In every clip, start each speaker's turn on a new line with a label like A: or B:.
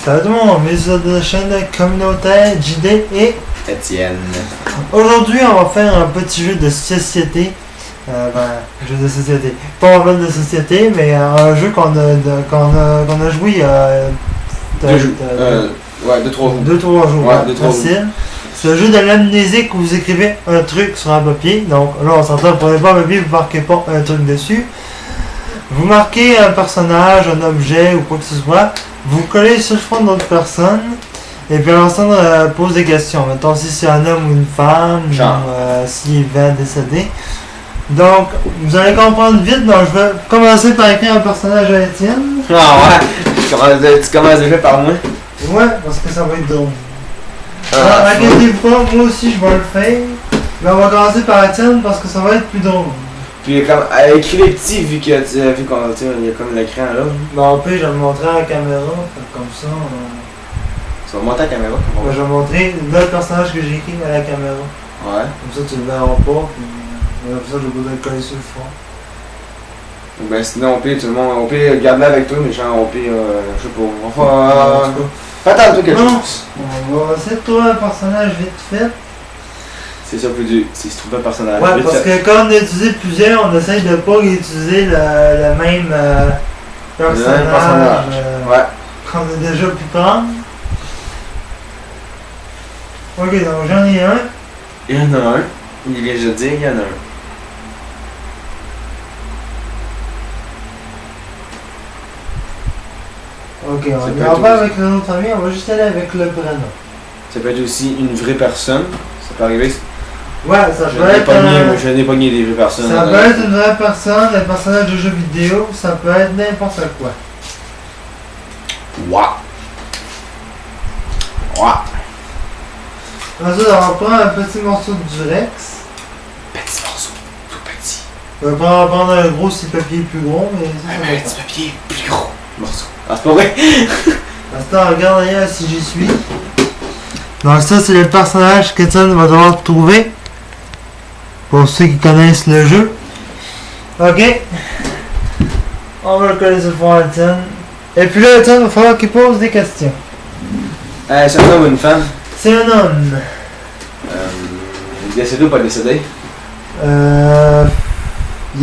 A: Salut tout le monde, bienvenue sur la chaîne communautaire JD et
B: Étienne.
A: aujourd'hui on va faire un petit jeu de société. Jeu de société. Pas un jeu de société, mais un jeu qu'on a joué il y a
B: 2-3 jours.
A: 2-3 jours.
B: Ouais, 2-3
A: facile. C'est le jeu de l'amnésie que vous écrivez un truc sur un papier. Donc là on s'entend, vous prenez pas un papier, vous marquez pas un truc dessus. Vous marquez un personnage, un objet ou quoi que ce soit. Vous collez sur le front d'autres personnes. Et puis l'ensemble pose des questions. Mettons si c'est un homme ou une femme, ou s'il va décéder. Donc, vous allez comprendre vite. Donc, je vais commencer par écrire un personnage à Étienne.
B: Ah ouais, tu commences déjà par moi.
A: Ouais, parce que ça va être drôle.
B: Ah,
A: inquiétez-vous pas, moi aussi je vais le faire. Mais on va commencer par Étienne parce que ça va être plus drôle.
B: Puis comme, écris les petits vu qu'on il y a comme l'écran là.
A: Bon, puis je vais le montrer à la caméra. Comme ça,
B: Tu vas monter la caméra.
A: je vais montrer le personnage que j'ai écrit à la caméra.
B: Ouais.
A: Comme ça, tu le verras pas. Puis, comme ça, je vais pas le coller sur le front.
B: Ben sinon, on peut garder avec toi, mais genre, on peut, je sais pas, on va attends-toi quelque chose.
A: On va essayer de trouver un personnage vite fait.
B: C'est ça plus dur, c'est se trouver un personnage.
A: Ouais, parce que quand on a utilisé plusieurs, on essaye de pas utiliser le même personnage
B: ouais.
A: qu'on a déjà pu prendre. Ok, donc j'en ai un.
B: Il y en a un. Il vient de dire, il y en a un.
A: Ok, on ne va pas avec le nom de famille, on va juste aller avec le prénom.
B: Ça peut être aussi une vraie personne. Ça peut arriver.
A: Ouais, ça peut être.
B: Je n'ai pogné des vraies personnes.
A: Ça peut être une vraie personne, un personnage de jeu vidéo, ça peut être n'importe quoi.
B: Ouah. Ouah.
A: Ensuite, on va prendre un petit morceau de Durex.
B: Petit morceau, tout petit.
A: On va pas prendre un gros si le papier est plus gros, mais ça
B: Un petit papier plus gros morceau. Ah, c'est pas vrai?
A: Attends, regarde derrière si j'y suis. Donc ça, c'est le personnage qu'Étienne va devoir trouver. Pour ceux qui connaissent le jeu. Ok. On va le coller sur le fond Étienne. Et puis là, Étienne, il va falloir qu'il pose des questions.
B: C'est un homme ou une femme?
A: C'est un homme.
B: Décédé ou pas décédé?
A: Il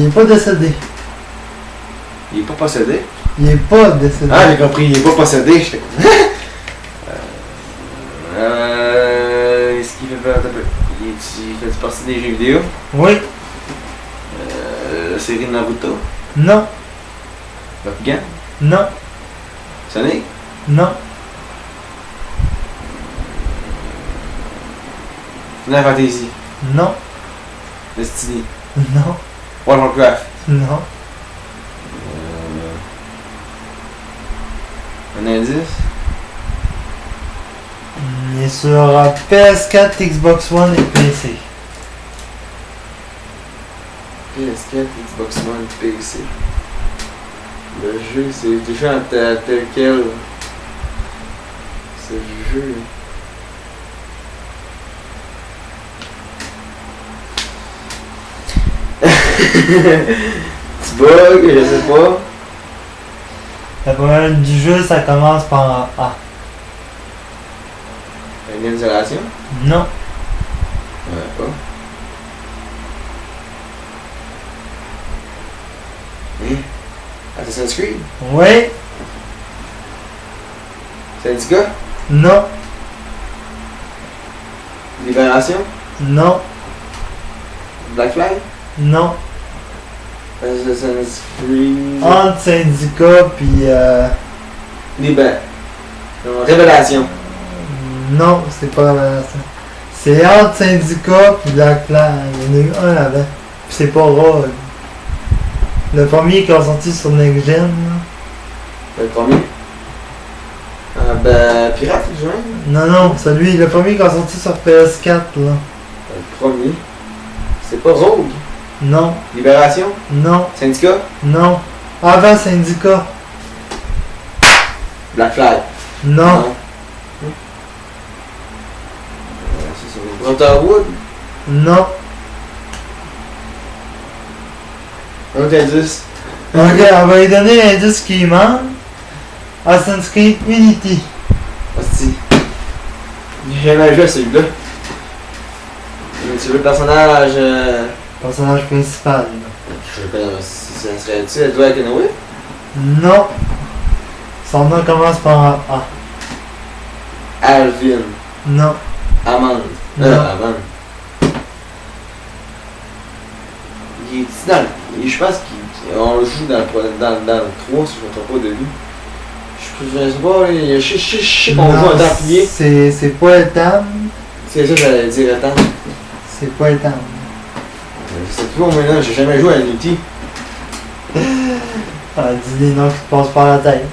A: est pas décédé.
B: Il est pas possédé?
A: Il est pas décédé.
B: Ah, j'ai compris, il est pas possédé. Est-ce qu'il fait partie des jeux vidéo?
A: Oui.
B: La série Naruto?
A: Non.
B: Bakugan?
A: Non.
B: Sonic?
A: Non.
B: Final Fantasy?
A: Non.
B: Destiny?
A: Non.
B: World of Warcraft?
A: Non.
B: Un indice?
A: Il est sur PS4, Xbox One et PC.
B: PS4, Xbox One, PC. Le jeu, c'est déjà tel quel. Ce jeu. Tu bugs, je sais pas.
A: La première ligne du jeu, ça commence par un A.
B: Une isolation?
A: Non.
B: Ouais, pas. Assassin's Creed?
A: Oui.
B: Syndicat?
A: Non.
B: Libération?
A: Non.
B: Black Flag?
A: Non.
B: Assassin's Creed?
A: Entre syndicat puis
B: Révélation?
A: non, c'est pas ça. C'est entre syndicat puis Black Flag. Il y en a eu un avant. Puis c'est pas rare. Le premier qui est sorti sur Next Gen.
B: Le premier? Ah ben, Pirate, je vois.
A: Non, celui, le premier qui est sorti sur PS4 là.
B: Le premier? C'est pas Rogue?
A: Non.
B: Libération?
A: Non.
B: Syndicat?
A: Non. Avant syndicat.
B: Black Flag?
A: Non.
B: Brotherhood?
A: Non.
B: Un autre indice.
A: Ok, on va lui donner l'indice qui manque. Assassin's Creed Unity.
B: Hostie. J'ai jamais joué à celui-là. Mais tu veux le personnage.
A: Personnage principal.
B: Je sais pas, ça serait-tu Edward Kenway?
A: Non. Son nom commence par un A.
B: Alvin.
A: Non.
B: Amand.
A: Non.
B: Amand. Il est dans le. Je pense qu'on le joue dans le 3, si je ne me trompe pas de lui. Je sais pas, je sais qu'on joue un templier.
A: C'est pas le Tam.
B: C'est ça que j'allais dire, attends.
A: C'est pas le Tam.
B: Je sais plus, mais là, j'ai jamais joué à Unity.
A: Ah, dis des noms qui te passent par la tête.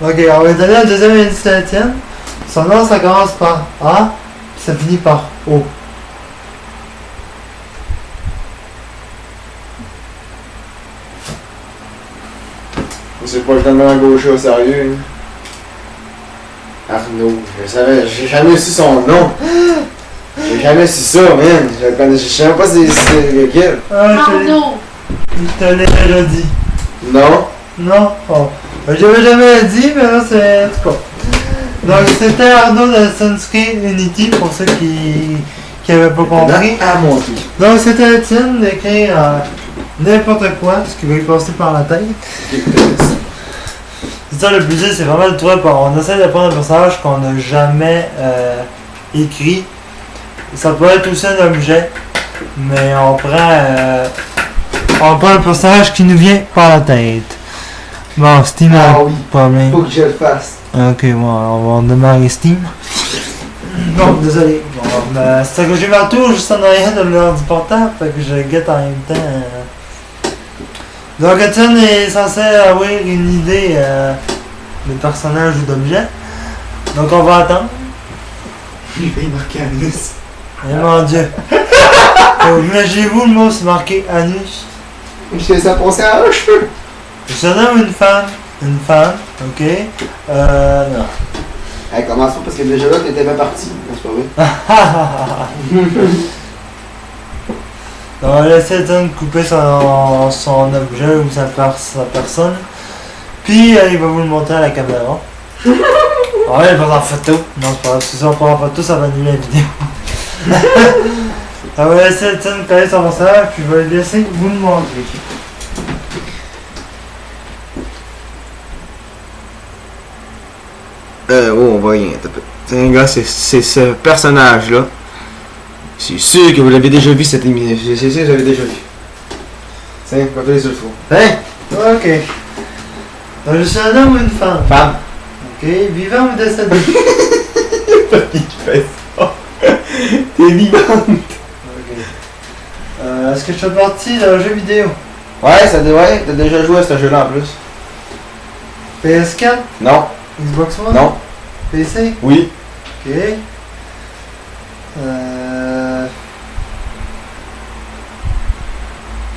A: Ok, on va donner un deuxième indice à Étienne. Son nom, ça commence par A, puis ça finit par O.
B: Je sais pas, je donne vraiment gaucher au sérieux. Arnaud, je savais, j'ai jamais su son nom. J'ai jamais su ça, man. Je sais même pas si c'est lequel.
A: Ah,
C: Arnaud!
A: je te l'ai déjà dit.
B: Non?
A: Non? Oh. J'avais jamais dit, mais là, c'est. En tout cas. Donc, c'était Arnaud de Sunscreen Unity, pour ceux qui n'avaient pas compris.
B: À mon tour.
A: Donc, c'était Étienne d'écrire n'importe quoi, ce qui va lui passer par la tête. C'est ça le plus dur, c'est vraiment de trouver. On essaie de prendre un personnage qu'on n'a jamais écrit. Ça peut être aussi un objet, mais on prend un personnage qui nous vient par la tête. Bon, Steam a
B: Ah oui.
A: problème.
B: Faut que je le fasse.
A: Ok, bon, on va démarrer Steam. Bon, désolé. Bon, ben, c'est que j'ai ma tour juste en arrière de l'ordi portable, fait que je guette en même temps. Donc, Étienne est censé avoir une idée de personnage ou d'objet. Donc, on va attendre.
B: Il est marqué Anus.
A: Eh mon dieu. Imaginez-vous, le mot c'est marqué anus.
B: Je fais ça penser à un cheveu.
A: Je surnomme une femme. Une femme, ok. Non.
B: Elle commence pas parce que déjà là, t'étais bien parti. Non, c'est pas vrai.
A: On va laisser Étienne couper son objet ou sa personne. Puis il va vous le montrer à la caméra. Ouais, il va prendre en photo. Non, c'est pas grave. Si on prend en photo, ça va annuler la vidéo. On va laisser Étienne coller son personnage, puis je vais le laisser vous le montrer.
B: On va rien. Tiens, gars, c'est ce personnage-là. C'est sûr que vous l'avez déjà vu cette émission. C'est sûr que vous l'avez déjà vu. Tiens, va les sur le four. Hein?
A: Ok. Donc, je suis un homme ou une femme?
B: Femme.
A: Ok, vivant ou décédé?
B: Il fait ça. T'es vivante.
A: Ok. Est-ce que je fais partie d'un jeu vidéo?
B: Ouais, t'as déjà joué à ce jeu-là en plus.
A: PS4?
B: Non.
A: Xbox One?
B: Non.
A: PC?
B: Oui.
A: Ok.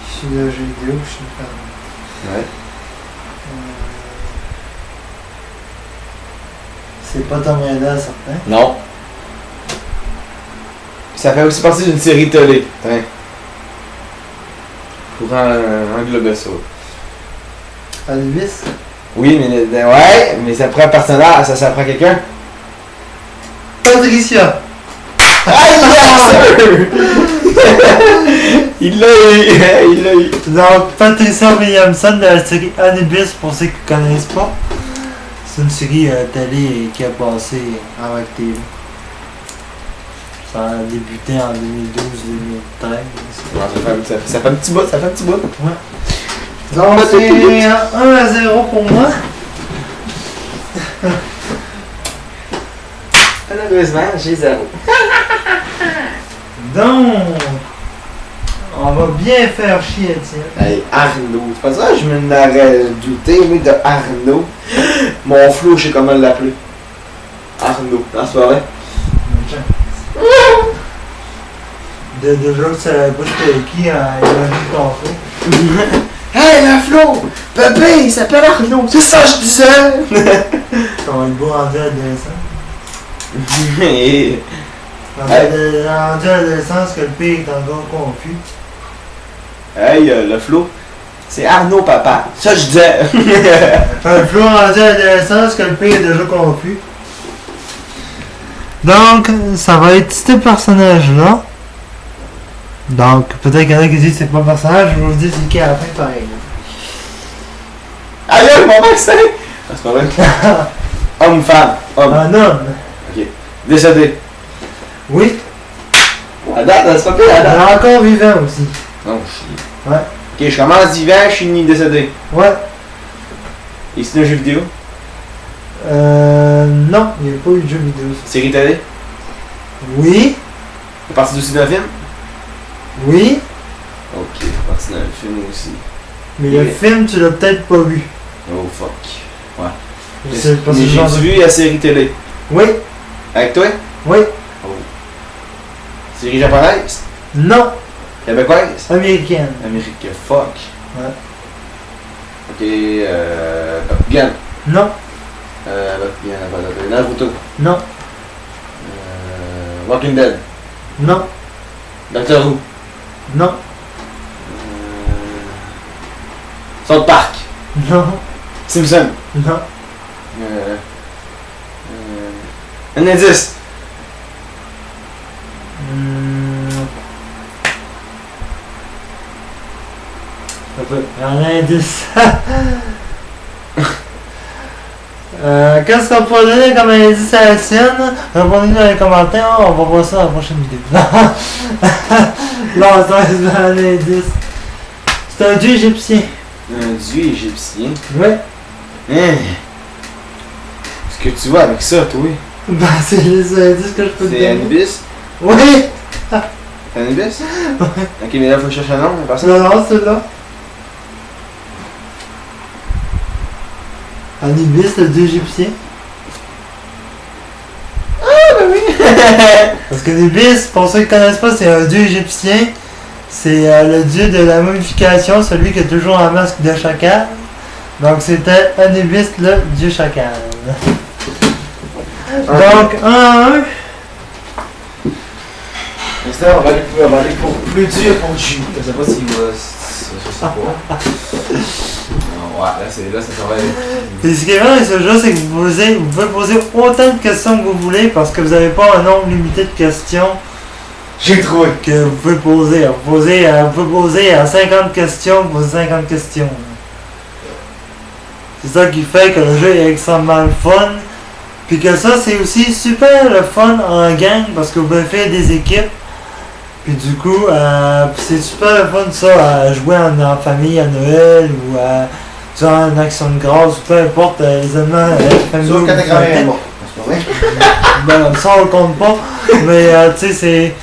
A: Je suis d'un jeu vidéo, je suis une femme.
B: Ouais.
A: C'est pas Tom Raider, certain.
B: Non. Ça fait aussi partie d'une série télé. Tiens. Pour englober ça.
A: Anubis?
B: Oui, mais ouais, mais ça prend un personnage, ça prend quelqu'un.
A: Patricia!
B: Aïe, il l'a eu, il l'a eu.
A: Donc, Patricia Williamson de la série Anubis, pour ceux qui ne connaissent pas. C'est une série télé qui a passé avec TV. Ça a débuté en 2012-2013.
B: Ouais, ça fait un petit bout, ça fait un petit bout.
A: Ouais. Donc, c'est 1-0 pour moi.
B: Malheureusement, j'ai 0.
A: Donc, on va bien faire chier, tiens.
B: Hey, Arnaud. C'est pas ça, je me l'aurais douté, mais de Arnaud. Mon flou, je sais comment l'appeler. Arnaud, dans la soirée.
A: Déjà que ça savais pas c'était qui, il a vu ton feu.
B: Hey, la Flo! Bébé, il s'appelle Arnaud! C'est ça, je disais!
A: On va être beau rendu adolescent.
B: Hey,
A: Rendu adolescent, parce que le pire est encore confus.
B: le Flo. C'est Arnaud, papa. Ça, je disais.
A: Un flou rendu à l'adolescence que le pire est déjà conclu. Donc, ça va être ce personnage-là. Donc, peut-être qu'il y en a qui disent que c'est pas un personnage, je vais vous dire c'est qui à la fin, pareil.
B: Aïe, mon vaccin! Ah, c'est pas vrai. Homme ou femme? Homme.
A: Un homme.
B: Ok. Décédé.
A: Oui.
B: À date, c'est pas pire, à
A: Il
B: date.
A: est encore vivant aussi.
B: Non, je
A: Ouais.
B: Ok, je commence vivant, je finis décédé.
A: Ouais.
B: Et c'est un jeu vidéo?
A: Non, il n'y a pas eu de jeu vidéo.
B: Série télé?
A: Oui.
B: C'est parti aussi d'un film?
A: Oui.
B: Ok, c'est parti d'un film aussi.
A: Mais le film, tu l'as peut-être pas vu.
B: Oh fuck. Ouais.
A: C'est pas ce
B: Mais
A: genre
B: j'ai
A: de...
B: vu la série télé.
A: Oui.
B: Avec toi?
A: Oui.
B: Oh. Série japonaise?
A: Non.
B: Québécoise?
A: Américaine.
B: Amérique, fuck.
A: Ouais.
B: Ok, Bakugan.
A: Non.
B: Bakugan, Naruto.
A: Non.
B: Walking Dead.
A: Non.
B: Doctor Who.
A: Non.
B: South Park.
A: Non.
B: Simpson.
A: Non.
B: Un indice.
A: Ça peut. Un indice. Qu'est-ce qu'on peut donner comme indice à la sienne? Répondez-nous dans les commentaires, on va voir ça dans la prochaine vidéo. Non, c'est un indice. C'est un dieu égyptien.
B: Un dieu égyptien.
A: Ouais.
B: Hein? Qu'est-ce que tu vois avec ça, toi?
A: Bah, c'est les indices que je peux te
B: C'est
A: donner.
B: Anubis?
A: Oui!
B: Anubis? Ok, mais là, faut que je cherche un nom, la personne.
A: Non, non, c'est là. Anubis, le dieu égyptien.
B: Ah, ben oui!
A: Parce qu'Anubis, pour ceux qui ne connaissent pas, c'est un dieu égyptien. C'est le dieu de la momification, celui qui a toujours un masque de chacal. Donc c'était Anubis, le dieu chacal. Donc, 1-1.
B: On va aller pour plus dur pour Ju. Je sais pas s'il va. Je sais pas. Non, ouais, là, ça va être.
A: Et ce qui est bien avec ce jeu, c'est que vous pouvez poser autant de questions que vous voulez parce que vous n'avez pas un nombre limité de questions
B: J'ai trouvé.
A: que vous pouvez poser. Vous pouvez poser à 50 questions, vous posez 50 questions. C'est ça qui fait que le jeu est extrêmement le fun. Puis que ça, c'est aussi super le fun en gang parce que vous pouvez faire des équipes. Puis du coup, c'est super le fun ça, à jouer en famille à Noël ou durant une action de grâce ou peu importe les événements familiaux.
B: Sauf quand t'es grand mère mort.
A: Ben, ça on le compte pas. Mais tu sais, c'est.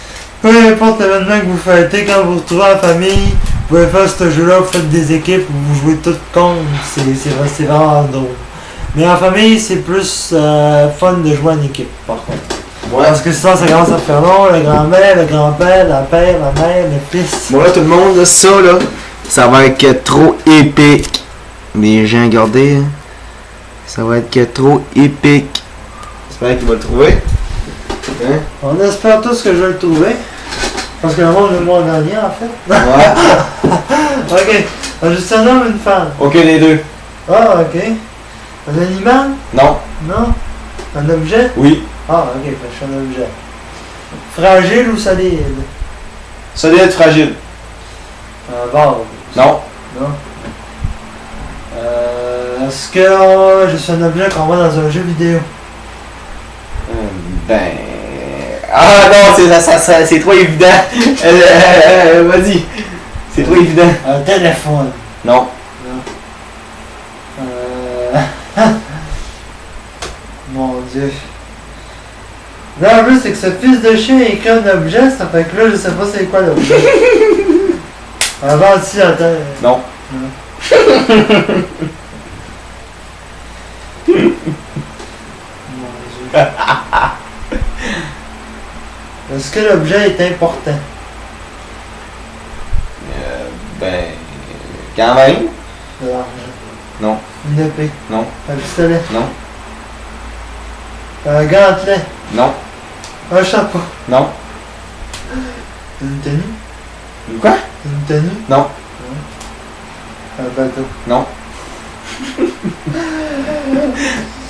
A: Peu importe l'événement que vous fêtez, quand vous vous retrouvez en famille, vous pouvez faire ce jeu-là, vous faites des équipes, vous jouez toutes contre, c'est vraiment drôle. Mais en famille, c'est plus fun de jouer en équipe, par contre.
B: Ouais.
A: Parce que sinon, ça commence à faire long, le grand-mère, le grand-père, la père, la mère, le fils.
B: Bon là tout le monde, là, ça va être que trop épique. Les gens, regardez, hein. Ça va être que trop épique. J'espère qu'il va le trouver. Hein?
A: On espère tous que je vais le trouver. Parce que le monde veut moi gagner en fait.
B: Ouais.
A: Ok, juste un homme, une femme.
B: Aucun des deux.
A: Ah, ok. Un animal?
B: Non.
A: Non. Un objet?
B: Oui.
A: Ah, ok, fait que je suis un objet. Fragile ou solide?
B: Solide, fragile.
A: Un vase?
B: Non.
A: Non. Est-ce que je suis un objet qu'on voit dans un jeu vidéo?
B: Ben. Ah non, c'est trop évident. Vas-y. C'est trop évident.
A: Un téléphone?
B: Non.
A: Mon Dieu. Là, en plus, c'est que ce fils de chien est qu'un objet, ça fait que là, je sais pas c'est quoi l'objet. Un ventilateur.
B: Non.
A: Mon Dieu. Est-ce que l'objet est important?
B: Ben. Quand même.
A: De l'argent.
B: Non.
A: Une épée.
B: Non.
A: Un pistolet.
B: Non.
A: Un gantelet.
B: Non.
A: Un chapeau.
B: Non.
A: Une tenue.
B: Quoi?
A: Une tenue.
B: Non.
A: Un bateau.
B: Non.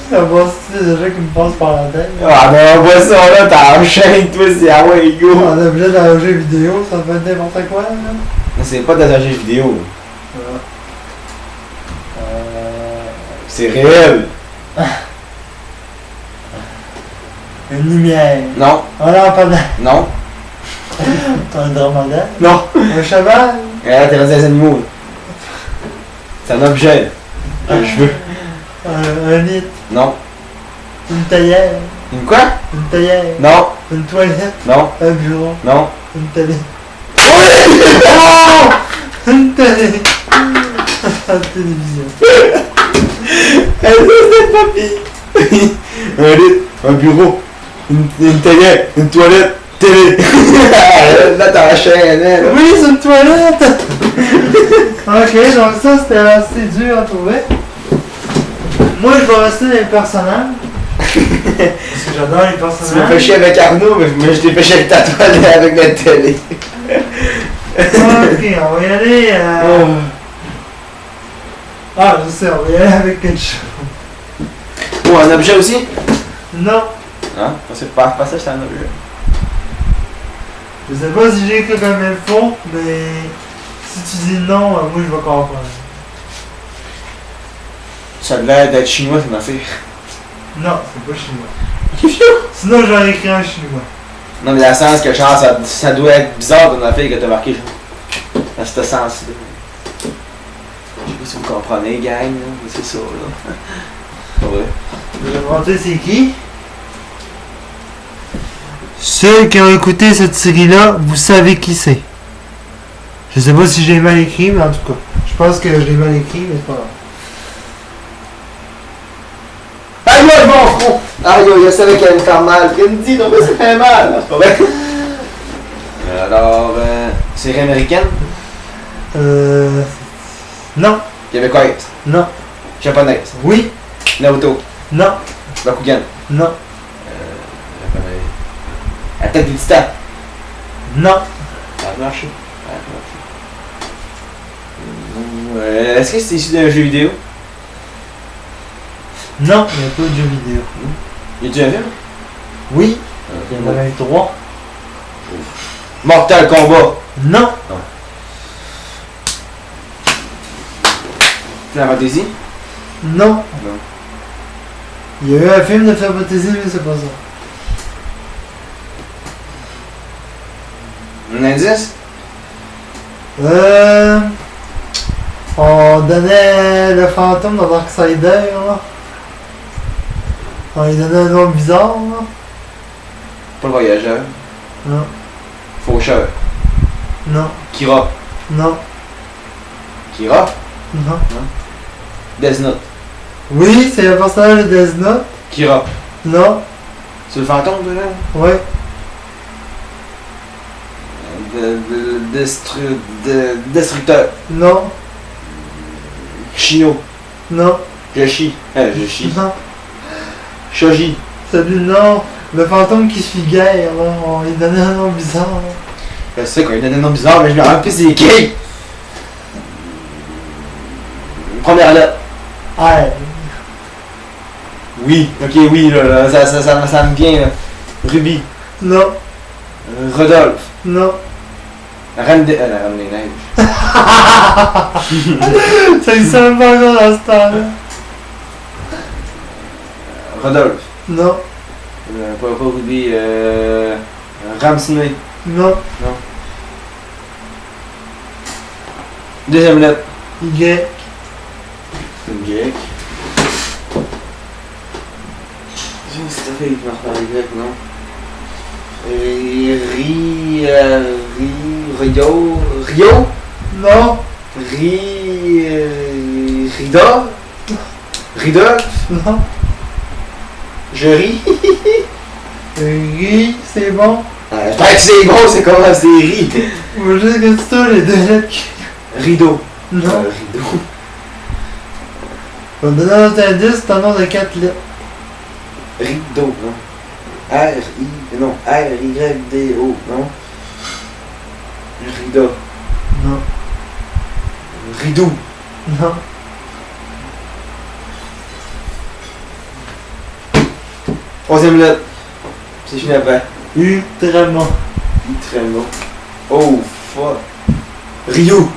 A: Ça va, c'est déjà qui me passe par la tête.
B: Ah, ben, on voit ça, là, t'enchaînes, toi, c'est ah ouais, go.
A: Un objet dans un jeu vidéo, ça peut être n'importe quoi, là.
B: C'est pas dans un jeu vidéo.
A: Ouais.
B: C'est réel.
A: Une lumière.
B: Non,
A: Un lampadaire.
B: non,
A: Un dromadaire.
B: non.
A: Un cheval.
B: Regarde, t'es rendu des animaux. C'est un objet. Un cheveu.
A: Un lit.
B: Non.
A: Une théière.
B: Une quoi?
A: Une théière.
B: Non,
A: Une toilette.
B: non,
A: Un bureau.
B: non.
A: Une télé.
B: Oh!
A: Une télé. La télévision.
B: C'est papy. Un lit, un bureau, une télé, une toilette, télé. Là, t'enchaînes, hein, là.
A: Oui, c'est une toilette. Ok, donc ça c'était assez dur à trouver. Moi je vais rester dans les personnages. Parce que j'adore les
B: Tu m'as fait
A: personnages.
B: chier avec Arnaud, mais je t'ai fait chier avec ta toilette avec la télé.
A: Ok, on va y aller.
B: Oh.
A: Ah, je sais, on va y aller avec quelque chose.
B: Oh, un objet aussi?
A: Non,
B: Hein? C'est pas ça, c'est un objet.
A: je sais pas si j'ai écrit comme il faut, mais si tu dis non, moi je vais comprendre.
B: Ça a l'air d'être chinois, c'est ma fille.
A: Non, c'est pas chinois. Sinon j'aurais écrit en chinois.
B: Non, mais dans le sens que genre, ça doit être bizarre dans ma fille que t'as marqué, genre. Dans ce sens-là. Je sais pas si vous comprenez, gang, là, mais c'est ça, là. Pas vrai.
A: Je vais montrer c'est qui. Ceux qui ont écouté cette série-là, vous savez qui c'est. Je sais pas si j'ai mal écrit, mais en tout cas, je pense que je l'ai mal écrit, mais c'est pas grave.
B: Aïe, aïe, mon front! Aïe, aïe, je savais qu'elle allait me faire mal. Elle me dit, non, mais ça fait mal. C'est pas vrai. Alors, série américaine?
A: Non,
B: Québécoise?
A: non,
B: Japonaise?
A: oui,
B: Naruto?
A: non,
B: Bakugan?
A: non,
B: Attaque des Titans?
A: non,
B: Ça a marché. Est-ce que c'est issu d'un jeu vidéo?
A: non, il n'y a pas de jeu vidéo.
B: Y a-tu un film?
A: Oui, il y en avait 3.
B: Mortal Kombat?
A: Non,
B: Final Fantasy?
A: non.
B: Non.
A: Il y a eu un film de Final Fantasy, mais c'est pas ça.
B: Un indice?
A: On donnait le fantôme dans Darksider, là. On lui donnait un nom bizarre, là.
B: Pas le voyageur.
A: Non,
B: Faucheur.
A: non,
B: Kira.
A: non,
B: Kira?
A: non.
B: Death Note.
A: Oui, c'est le personnage de Death Note.
B: Kira.
A: Non,
B: C'est le fantôme de là?
A: ouais,
B: Destructeur.
A: non,
B: Shino.
A: non,
B: Joshi. Joshi.
A: non.
B: Shoji.
A: Celui, non. Le fantôme qui se fit guerre, là. On lui donnait un nom bizarre, là.
B: Je sais qu'on lui donne un nom bizarre, mais je me rappelle plus c'est qui. Première lettre.
A: Ah,
B: Oui. Ok, oui, là, ça me vient, là. Ruby.
A: non,
B: Rodolphe.
A: non.
B: La Reine des Neiges.
A: Ça existe même pas encore dans ce temps-là.
B: Rodolphe.
A: Non,
B: Pas Ruby. Ramsney.
A: non.
B: Deuxième lettre.
A: Y.
B: Une grecque. C'est ta fille qui m'a reparlé grec, non? Rio?
A: Non,
B: Rida? Ridolf?
A: non.
B: Je ris?
A: Ri, c'est bon.
B: J'espère que c'est bon, c'est comment c'est ri?
A: Faut juste que c'est ça, les deux lettres qui...
B: Rideau.
A: Non.
B: Rideau.
A: On va donner un autre indice, c'est un nom de 4 lettres.
B: Rideau, non? R-Y-D-O, non? Rideau.
A: Non,
B: Rideau.
A: Non.
B: Troisième lettre. C'est fini après.
A: Ultrament.
B: Ultrament. Oh, fuck. Ryu.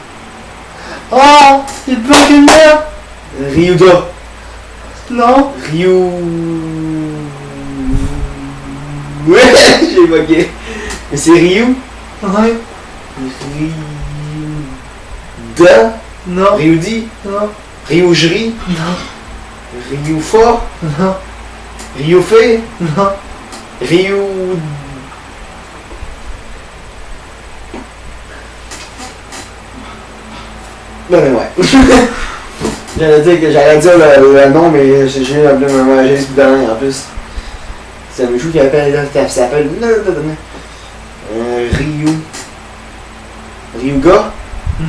A: Oh, il peut qu'une merde.
B: Ryuga.
A: Non.
B: Ryu. Ouais, j'ai bugué. Mais c'est Ryu.
A: Ouais.
B: Ryuda.
A: Non.
B: Ryudi.
A: Non.
B: Ryujri.
A: Non.
B: Ryufa.
A: Non.
B: Ryufé.
A: Non.
B: Ryu. Non mais ouais. J'allais dire le nom, mais j'ai appelé ma j'ai en plus. C'est un jeu qui s'appelle Ryu. Ryuga.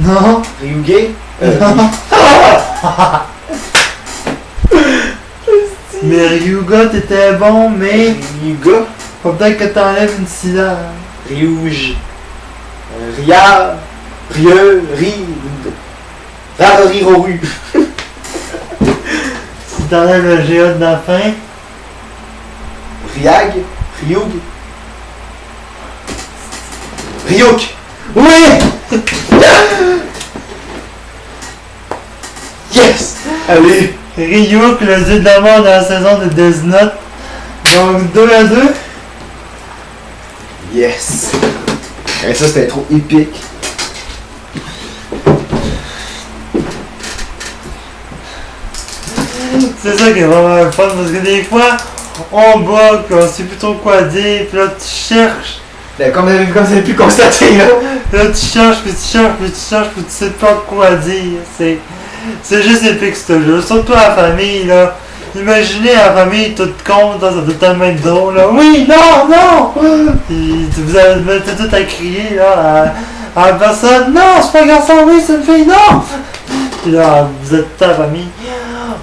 A: Non.
B: Ryugé.
A: Non. Mais Ryuga, t'étais bon, mais
B: Ryuga.
A: faut peut-être que t'enlèves une syllabe.
B: Ryuj. Ria. Rieu. Ri. Rarariroru.
A: Si t'enlèves le GA de la fin,
B: Ryag. Ryug. Ryuk.
A: oui!
B: Yes! Allez!
A: Ryuk, le dieu de la mort de la saison de Death Note. Donc 2-2.
B: Yes! Et ça c'était trop épique.
A: C'est ça qui est vraiment le fun parce que des fois, on bug, on sait plus trop quoi dire, puis là tu cherches.
B: Ben, comme vous avez pu constater là.
A: Là tu cherches, puis tu cherches, puis tu cherches, puis tu sais pas quoi dire. C'est juste épique ce jeu. Surtout à la famille là. Imaginez la famille toute con, ça doit tellement être drôle là. Oui, non, non! Puis vous allez mettre tout à crier là à la personne. Non, c'est pas un garçon, oui, c'est une fille, non! Puis là, vous êtes toute la famille.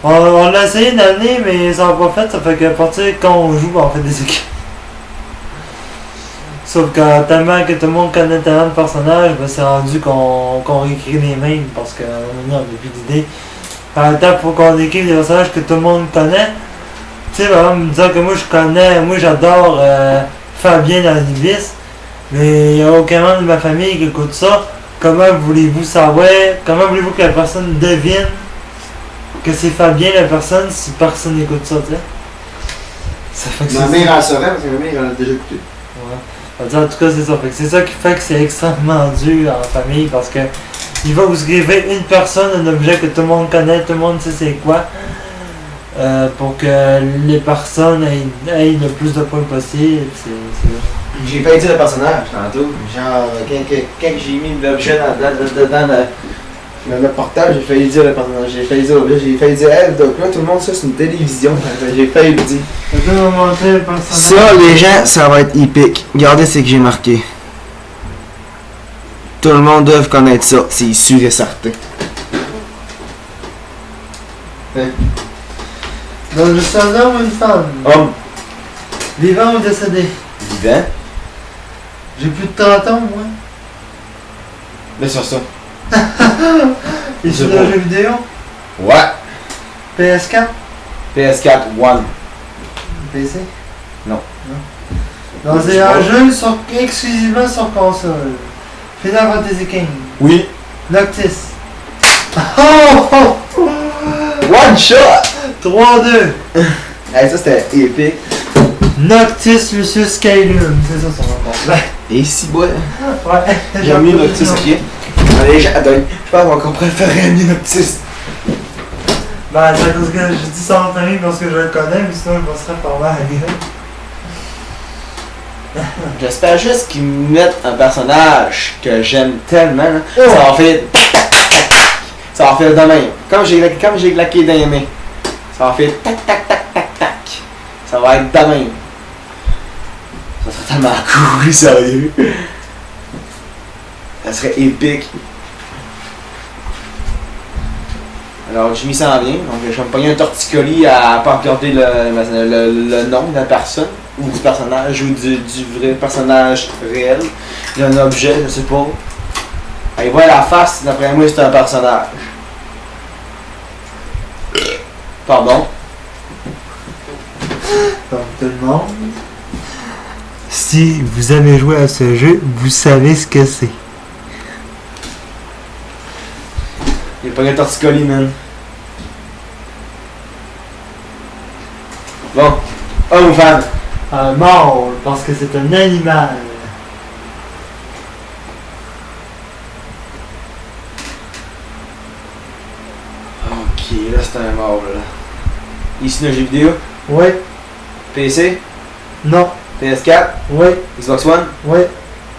A: On l'a essayé une année, mais ça n'a pas fait. Ça fait qu'à partir quand on joue, on fait des équipes. Sauf que tellement que tout le monde connaît tellement de personnages, ben c'est rendu qu'on réécrit les mêmes parce qu'à un moment donné, on n'a plus d'idées. Par le temps, faut qu'on écrive des personnages que tout le monde connaît. Tu sais, par exemple, me dire que moi j'adore Fabien dans l'Ibis, mais il n'y a aucun membre de ma famille qui écoute ça. Comment voulez-vous savoir, comment voulez-vous que la personne devine que c'est Fabien la personne si personne n'écoute ça, tu sais? Ça fait que
B: Ma mère en saurait parce que ma mère elle a déjà écouté.
A: Ouais. En tout cas, c'est ça. Fait que c'est ça qui fait que c'est extrêmement dur en famille parce que il va vous écrire une personne, un objet que tout le monde connaît, tout le monde sait c'est quoi. Pour que les personnes aient le plus de points possible.
B: J'ai failli dire le personnage tantôt. Genre, quand j'ai mis l'objet dans le portable, j'ai failli dire le personnage. J'ai failli dire l'objet, j'ai failli dire elle. Donc là, tout le monde, ça, c'est une télévision. J'ai failli le dire.
A: Je vais vous montrer le personnage.
B: Ça, les gens, ça va être épique. Regardez ce que j'ai marqué. Tout le monde doit connaître ça, c'est sûr et certain.
A: Donc, je suis un homme ou une femme?
B: Homme.
A: Vivant ou décédé?
B: Vivant.
A: J'ai plus de 30 ans, moi.
B: Mais sur ça.
A: Et
B: C'est
A: sur
B: bon.
A: le jeu vidéo?
B: Ouais.
A: PS4?
B: PS4 One.
A: PC?
B: Non.
A: Non, c'est un jeu exclusivement sur console. Final Fantasy King.
B: Oui.
A: Noctis. Oh!
B: One shot!
A: 3-2.
B: Hey, ça c'était épique.
A: Noctis Lucius Caelum. C'est ça son nom complet.
B: Et si bois.
A: Ouais.
B: J'ai mis Noctis, ok. Allez, j'adore. Je pense qu'on préférer mieux Noctis.
A: Ben, c'est à cause que je dis ça en famille parce que je le connais, mais sinon je passerais par là à la gueule.
B: J'espère juste qu'ils mettent un personnage que j'aime tellement. Là.
A: Oh.
B: Ça va faire. Ça va faire de même. Comme j'ai claqué dans les mains. Ça va faire tac tac tac tac tac. Ça va être de même. Ça serait tellement cool, sérieux. Ça serait épique. Alors, j'ai mis ça en bien. Donc, je vais me pogner un torticolis à pas regarder le nom de la personne, ou du personnage, ou du vrai personnage réel. Il y a un objet, je sais pas. Il voit la face, d'après moi, c'est un personnage. Pardon.
A: Donc tout le monde. Si vous avez joué à ce jeu, vous savez ce que c'est.
B: Il a pas un torticolis, man. Bon. Homme ou femme?
A: Un mâle, parce que c'est un animal.
B: Ok, là c'est un mâle. Ici, un jeu vidéo.
A: Oui,
B: PC,
A: non,
B: PS4,
A: oui,
B: Xbox One,
A: oui,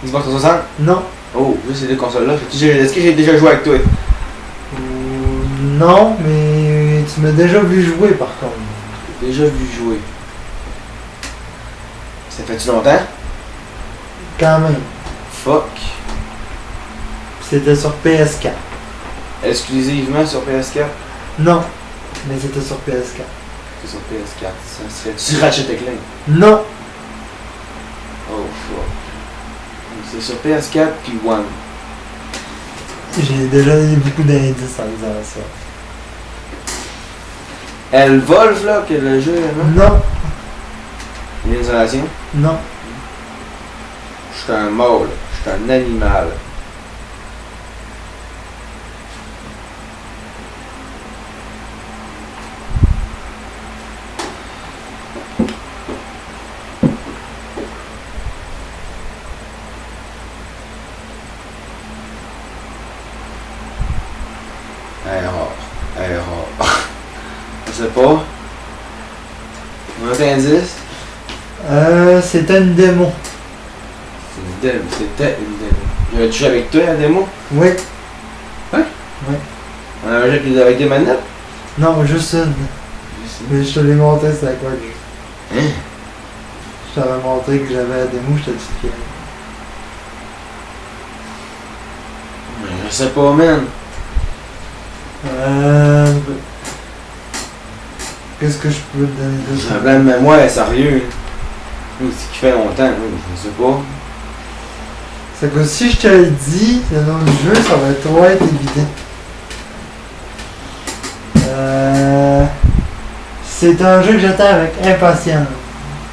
B: Xbox 360.
A: non.
B: Oh, là c'est deux consoles-là. Est-ce que j'ai déjà joué avec toi?
A: Non, mais tu m'as déjà vu jouer par contre.
B: J'ai déjà vu jouer. Ça fait-tu longtemps?
A: Quand même.
B: Fuck.
A: C'était sur PS4.
B: Exclusivement sur PS4?
A: Non, mais c'était sur PS4.
B: C'est sur PS4. Ça serait-tu Ratchet & Clank?
A: Non,
B: Oh fuck. C'est sur PS4 puis One.
A: j'ai déjà donné beaucoup d'indices en disant ça.
B: Elle Volve là, que le jeu, non?
A: Non,
B: Il y a une relation?
A: non,
B: Je suis un mâle. Je suis un animal. Je sais pas. Un autre indice?
A: c'était une démo.
B: C'était une démo. J'avais joué avec toi à la démo?
A: Oui,
B: On avait joué avec des manettes?
A: non, juste une. Mais je te l'ai montré, c'était quoi le jeu.
B: Hein?
A: Je t'avais montré que j'avais la démo, je t'ai dit qu'il y
B: Je sais pas, man.
A: Qu'est-ce que je peux te donner de
B: J'ai un blanc de mémoire, sérieux. Oui, c'est qui fait longtemps, oui, je sais pas.
A: C'est que si je te le dis, le nom du jeu, ça va trop être évident. C'est un jeu que j'attends avec impatience.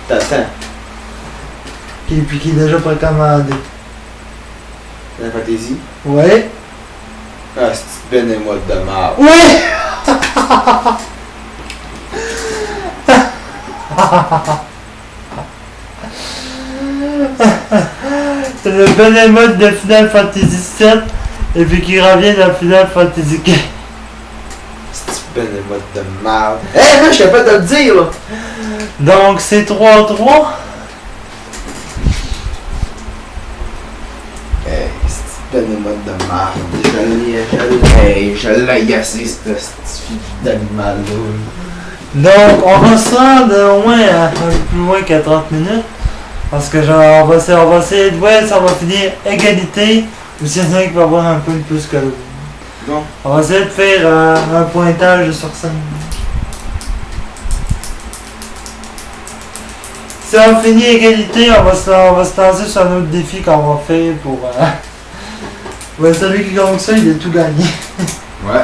B: T'attends.
A: Et puis qui est déjà précommandé.
B: La fantaisie.
A: Ouais.
B: Ah, c'est ben et moi de marde.
A: Ouais! C'est le benémode de Final Fantasy VII et puis qui revient dans Final Fantasy XV.
B: C'est ben et moi de marde. Eh, là, je suis capable de le dire, là.
A: Donc c'est 3-3.
B: Hey, c'est ben et moi de marde. Je l'ai agacé, cette fille d'animal-là.
A: Donc on va se rendre au moins un peu plus loin qu'à 30 minutes. Parce que genre, on va essayer de voir si ça va finir égalité ou s'il y en a qui va avoir un peu plus que l'autre.
B: Bon.
A: On va essayer de faire un pointage sur 5. Si on finit égalité, on va se lancer sur un autre défi qu'on va faire pour... ouais, celui qui gagne ça, il a tout gagné.
B: Ouais.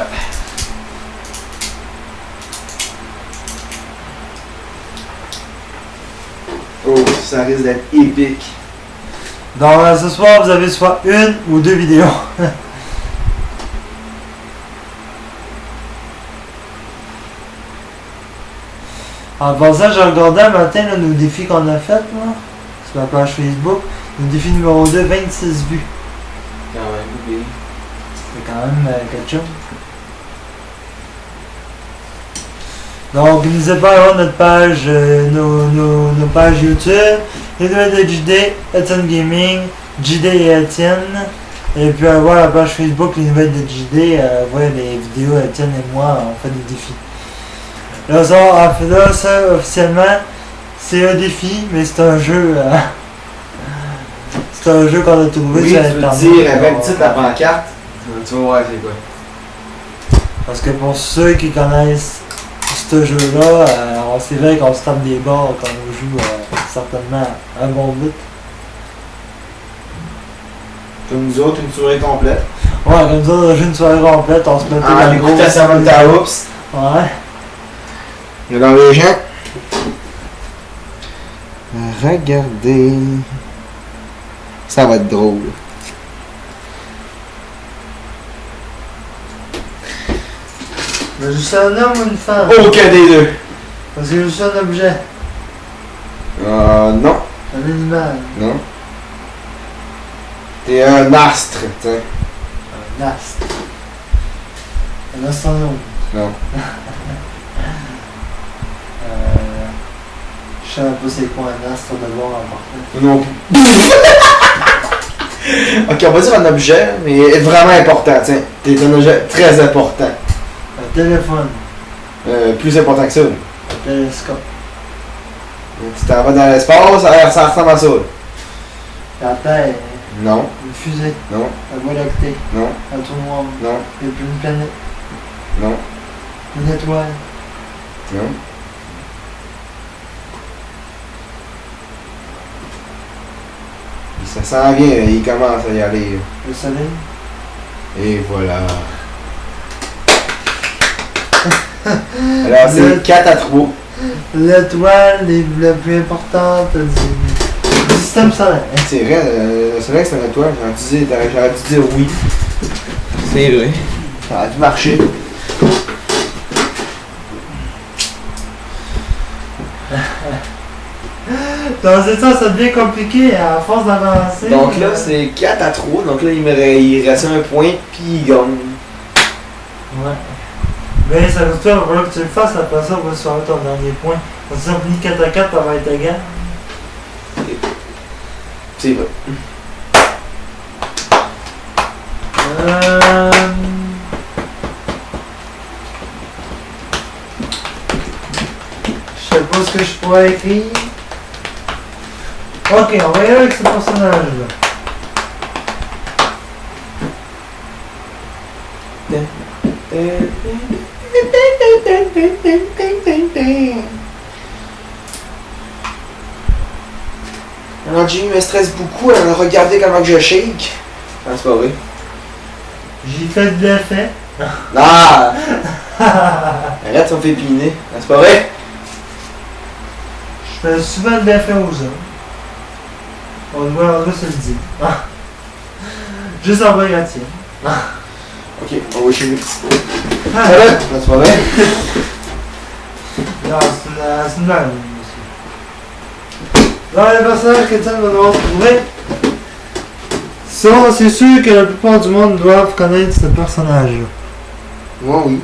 B: Oh, ça risque d'être épique.
A: Donc ce soir, vous avez soit une ou deux vidéos. En passant, j'ai regardé un matin là, nos défis qu'on a fait là, sur la page Facebook. Le défi numéro 2, 26 vues.
B: Quand même, oui.
A: C'est quand même quelque chose. Donc, n'hésitez pas à voir notre page, nos pages YouTube, les nouvelles de JD, Etienne Gaming, JD et Etienne. Et puis à voir la page Facebook, les nouvelles de JD, voir les vidéos, Etienne et moi, on fait des défis. Là, ça officiellement, c'est un défi, mais c'est un jeu. C'est un jeu qu'on a trouvé
B: Oui,
A: sur
B: tu veux
A: Internet.
B: dire avec titre la pancarte. Tu vas voir c'est quoi.
A: Parce que pour ceux qui connaissent ce jeu-là, c'est vrai qu'on se tape des bords quand on joue certainement un bon but.
B: Comme nous autres, une soirée complète.
A: Ouais, comme ça, on a joué une soirée complète, on se mettait
B: Ah,
A: dans le
B: écoute
A: gros.
B: à Samantha Oops.
A: Ouais.
B: Dans les gens. Regardez. Ça va être drôle.
A: Mais je suis un homme ou une femme?
B: Aucun des deux.
A: Parce que je suis un objet.
B: Non.
A: Un animal.
B: Non. T'es un astre, tiens.
A: Un astre. Un astronome.
B: Non.
A: Je sais même pas c'est quoi un astre de bord important.
B: Non plus. Ok, on va dire un objet, mais vraiment important, tiens. T'es un objet très important.
A: Un téléphone.
B: Plus important que ça.
A: Un télescope.
B: Tu t'en vas dans l'espace, ça ressemble à ça.
A: La Terre.
B: Non,
A: Une fusée.
B: non,
A: La Voie lactée.
B: non,
A: Un trou noir.
B: non,
A: Une planète.
B: non,
A: Une étoile.
B: non. Ça s'en vient, il commence à y aller.
A: Le soleil.
B: Et voilà. Alors c'est 4 à 3.
A: L'étoile la plus importante du système solaire.
B: C'est vrai, le soleil c'est une étoile, j'aurais dû dire oui. C'est vrai. Ça a dû marcher.
A: Donc c'est ça, ça devient compliqué à force d'avancer.
B: Donc là c'est 4 à 3, donc là il reste un point, puis il gagne.
A: Ouais. Mais ça veut dire qu'il va que tu le fasses, après ça on va se faire ton dernier point. Parce que si on finit 4 à 4, ça va être égal.
B: C'est vrai.
A: Je sais pas ce que je pourrais écrire. Ok, on va y aller avec ce personnage-là.
B: Alors Jimmy me stresse beaucoup, alors regardez comment je shake. Ah, c'est pas vrai.
A: J'ai fait de l'effet.
B: Ah! Arrête, ça me fait piner. Ah, c'est pas vrai?
A: Je fais souvent de l'effet aux hommes. On doit se le dire. Juste en vrai la tienne.
B: Ok, on va chez lui.
A: Ah,
B: Ça va? Ah, c'est pas vrai?
A: non, c'est une blague, monsieur. Dans les personnages que Étienne va devoir trouver, c'est sûr que la plupart du monde doivent connaître ce personnage-là.
B: Moi, oui.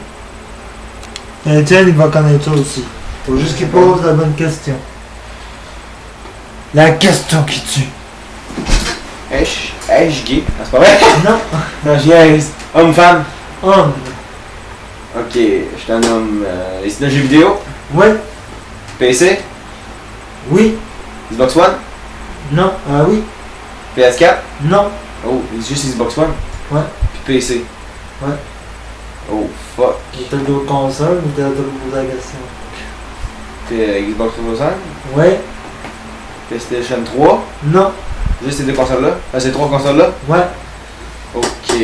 A: Et Étienne, il va connaître ça aussi. Faut juste qu'il pose la bonne question. La question qui tue.
B: Est-ce gay? Ah, c'est pas vrai?
A: Non.
B: Non, je niaise. Homme, femme?
A: Homme.
B: Ok, je suis un homme. Ici, dans jeux vidéo?
A: Oui.
B: PC?
A: Oui.
B: Xbox One?
A: Non. Ah oui.
B: PS4?
A: Non.
B: Oh, juste Xbox One?
A: Ouais.
B: Puis PC?
A: Ouais.
B: Oh, fuck.
A: T'as d'autres consoles ou t'as d'autres posé la question?
B: Xbox 360?
A: Ouais.
B: PlayStation 3?
A: Non.
B: Juste ces deux consoles-là? Ah, ces trois consoles-là?
A: Ouais.
B: Ok.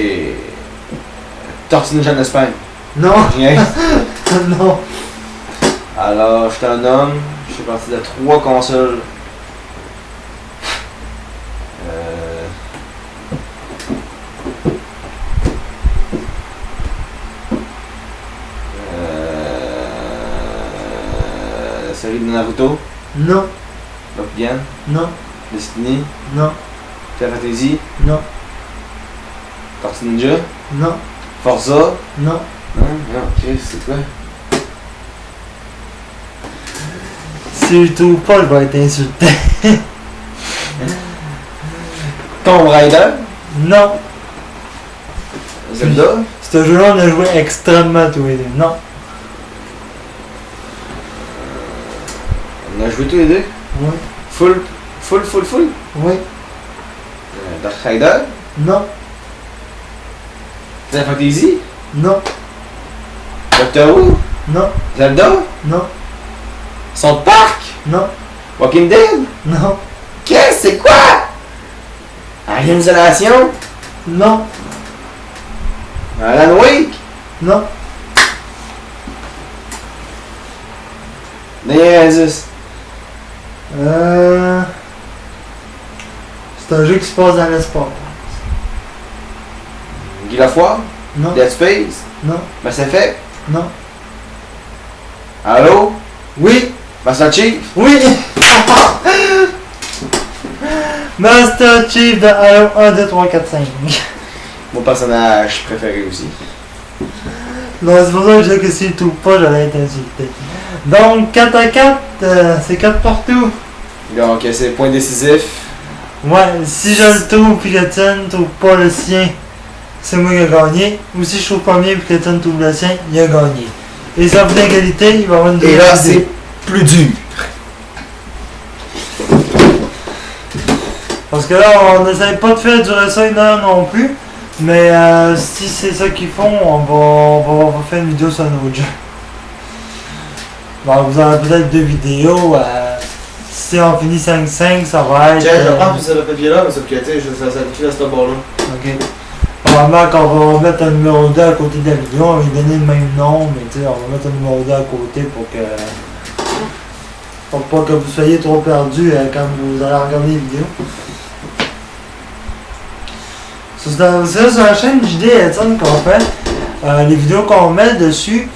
B: Tortue Ninja en Espagne?
A: Non.
B: Je niaise.
A: Non.
B: Alors, je suis un homme, je fais partie de 3 consoles. La série de Naruto,
A: Non.
B: Bakugan,
A: Non.
B: Destiny,
A: Non.
B: Final Fantasy,
A: Non.
B: Tortue Ninja,
A: Non.
B: Forza.
A: Non.
B: Non, Chris, c'est quoi?
A: Si je trouve pas, je vais être insulté.
B: Tomb Raider,
A: Non.
B: Zelda,
A: Ce jeu-là, on a joué extrêmement tous les deux. Non.
B: on a joué tous les deux.
A: Oui.
B: Full.
A: Oui.
B: Darksider,
A: Non.
B: Final Fantasy,
A: Non.
B: Doctor Who,
A: Non.
B: Zelda,
A: Non.
B: South Park,
A: Non.
B: Walking Dead.
A: Non.
B: Qu'est-ce c'est quoi? Alien Isolation,
A: Non.
B: Alan Wake,
A: Non.
B: Dernier indice.
A: C'est un jeu qui se passe dans l'espace.
B: Guy Lafleur?
A: Non,
B: Dead Space?
A: non,
B: Mass Effect?
A: non.
B: Halo?
A: Oui,
B: Master Chief?
A: oui! Master Chief de Halo 1, 2, 3, 4, 5.
B: Mon personnage préféré aussi.
A: Non, c'est pour ça que je sais que s'il ne trouve pas, j'allais être insulté. Donc, 4 à 4, c'est 4 partout.
B: Donc, c'est point décisif.
A: Ouais, si je le trouve puis que Étienne ne trouve pas le sien, c'est moi qui ai gagné. Ou si je trouve pas bien puis que Étienne trouve le sien, il a gagné. Et ça fait l'égalité, il va y avoir une
B: Et là, c'est
A: idée.
B: plus dur.
A: Parce que là, on n'essaye pas de faire durer ça une heure non plus. Mais si c'est ça qu'ils font, on va faire une vidéo sur un autre jeu. Bon, vous aurez peut-être 2 vidéos. Si on finit 5-5, ça va être.
B: Tiens, je prends ce papier-là, mais sauf que, tu sais, ça s'applique à ce bord-là.
A: Ok. Probablement qu'on va mettre un numéro 2 à côté de la vidéo, on va lui donner le même nom, mais tu sais, on va mettre un numéro 2 à côté pour pas que vous soyez trop perdu quand vous allez regarder les vidéos. C'est sur la chaîne JD Étienne qu'on fait. Les vidéos qu'on met dessus,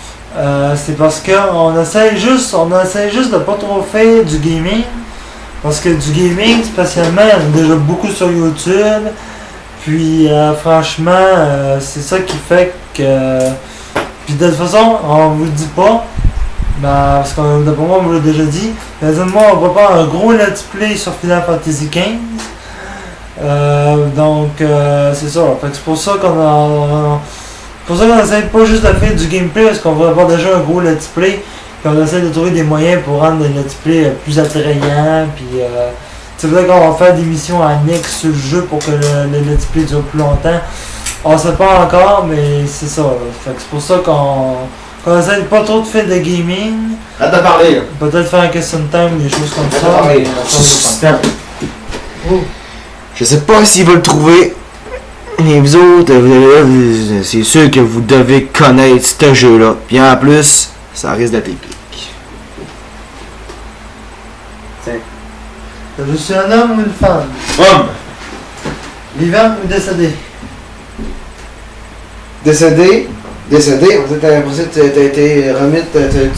A: c'est parce qu'on essaye juste de pas trop faire du gaming. Parce que du gaming, spécialement, il y en a déjà beaucoup sur YouTube. Puis franchement, c'est ça qui fait que. Puis de toute façon, on vous le dit pas. Parce que d'après moi, on vous l'a déjà dit. Mais moi, on va faire un gros let's play sur Final Fantasy XV. Donc c'est ça. Fait que c'est pour ça qu'on essaie pas juste de faire du gameplay parce qu'on va avoir déjà un gros let's play. Puis on essaie de trouver des moyens pour rendre le let's play plus attrayant. Puis c'est vrai qu'on va faire des missions annexes sur le jeu pour que le let's play dure plus longtemps. On sait pas encore, mais c'est ça. Fait que c'est pour ça qu'on essaie de pas trop de faire de gaming.
B: Arrête de parler, là.
A: Peut-être faire un question time, des choses comme
B: Arrête de
A: ça.
B: parler.
A: Oh.
B: Je sais pas s'il va le trouver. Mais vous autres, c'est sûr que vous devez connaître ce jeu-là. Puis en plus, ça risque d'être épique. Tiens.
A: Je suis un homme ou une femme?
B: Homme!
A: Vivant ou décédé?
B: Décédé. Décédé. Après ça, t'as été remis,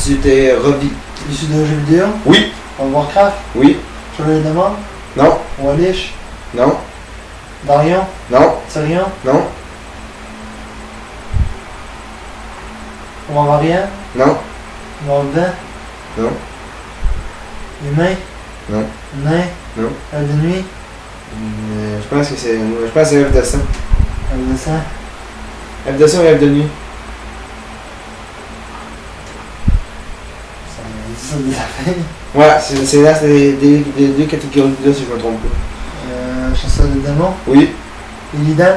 B: tu t'es revis.
A: Issu d'un jeu vidéo?
B: Oui.
A: Warcraft?
B: Oui.
A: Chevalier de Mort?
B: Non.
A: Walish?
B: Non.
A: Darion?
B: Non.
A: Tyrion?
B: Non.
A: Vandalien?
B: Non.
A: Mordan?
B: Non.
A: Humain?
B: Non.
A: Nain?
B: Non.
A: Elfe de nuit?
B: Je pense que c'est. Je pense que c'est F de sang.
A: Elfe de sang?
B: F de sang ou F de nuit?
A: Ça me dit ça des affaires.
B: Ouais, c'est là, c'est des deux catégories là si je me trompe pas.
A: Chasseur de démons?
B: Oui.
A: Illidan?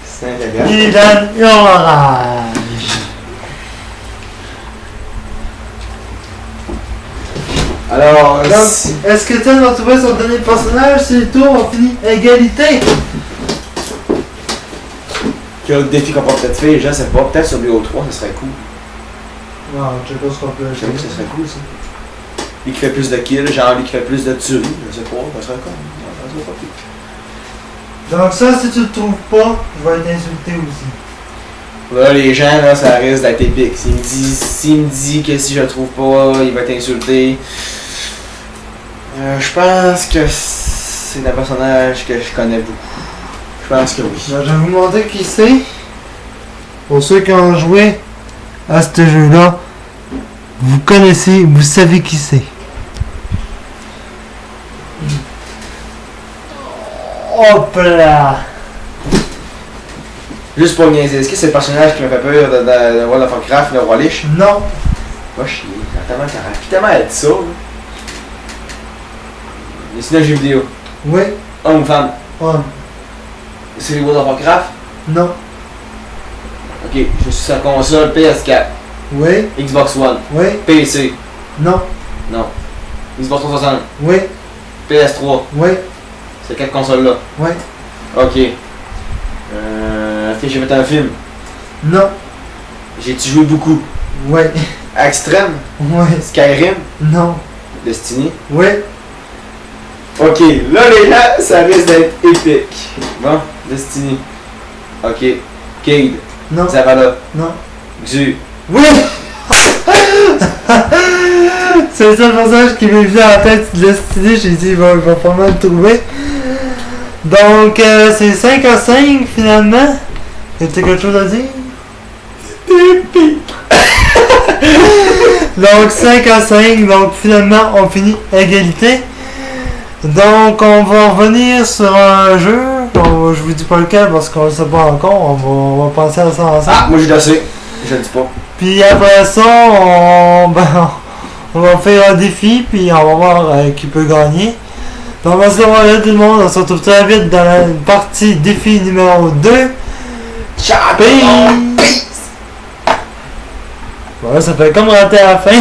B: C'est un gars.
A: Illidan Hurlrage!
B: Alors,
A: Donc, est-ce que tu vas trouver son dernier personnage? Si le tour, on finit égalité!
B: quel autre défi qu'on peut peut-être faire, je sais pas. Peut-être sur BO3, ça serait cool.
A: Non, je sais pas ce qu'on peut
B: J'avoue que ça serait cool ça. Lui qui fait plus de kills, genre lui qui fait plus de tueries, je sais pas, ça serait cool. Ça serait pas pire.
A: Donc ça, si tu le trouves pas, je vais être insulté aussi.
B: Là, les gens, là, ça risque d'être épique. S'il me dit que si je le trouve pas, il va être insulté. Je pense que c'est un personnage que je connais beaucoup. Je pense que oui.
A: Je vais vous montrer qui c'est. Pour ceux qui ont joué à ce jeu-là, vous connaissez, vous savez qui c'est. Hop là!
B: Juste pour niaiser, est-ce que c'est le personnage qui m'a fait peur de World of Warcraft, le roi Lich?
A: Non.
B: Va chier, ça a tellement être ça, là. Mais c'est un jeu vidéo.
A: Oui.
B: Homme ou femme?
A: Homme.
B: C'est World of Warcraft?
A: Non.
B: Ok, je suis sur console PS4,
A: Oui.
B: Xbox One,
A: Oui.
B: PC,
A: Non.
B: non. Xbox 360,
A: Oui.
B: PS3,
A: Oui.
B: c'est 4 consoles-là.
A: Oui.
B: Ok. Est-ce que j'ai fait un film?
A: Non.
B: J'ai-tu joué beaucoup?
A: Ouais.
B: Extrême?
A: Ouais.
B: Skyrim?
A: Non.
B: Destiny?
A: Ouais.
B: Ok, là les gars, ça risque d'être épique. Bon, Destiny. Ok. Cade.
A: Non.
B: Zavala.
A: Non.
B: Xu.
A: Oui! C'est le seul personnage qui m'est venu à la tête de Destiny, j'ai dit il va probablement le trouver. Donc c'est 5 à 5 finalement. Y'a-t-il quelque chose à dire? Donc 5 à 5, donc finalement on finit égalité. Donc on va revenir sur un jeu. Je vous dis pas lequel parce qu'on le sait pas encore, on va penser à ça ensemble.
B: Ah, moi j'ai dansé. Je le dis pas.
A: Puis après ça, on va faire un défi, puis on va voir qui peut gagner. Donc on va se voir là tout le monde, on se retrouve très vite dans la partie défi numéro 2.
B: Ciao!
A: Peace! Voilà, ça fait comme rater à la fin.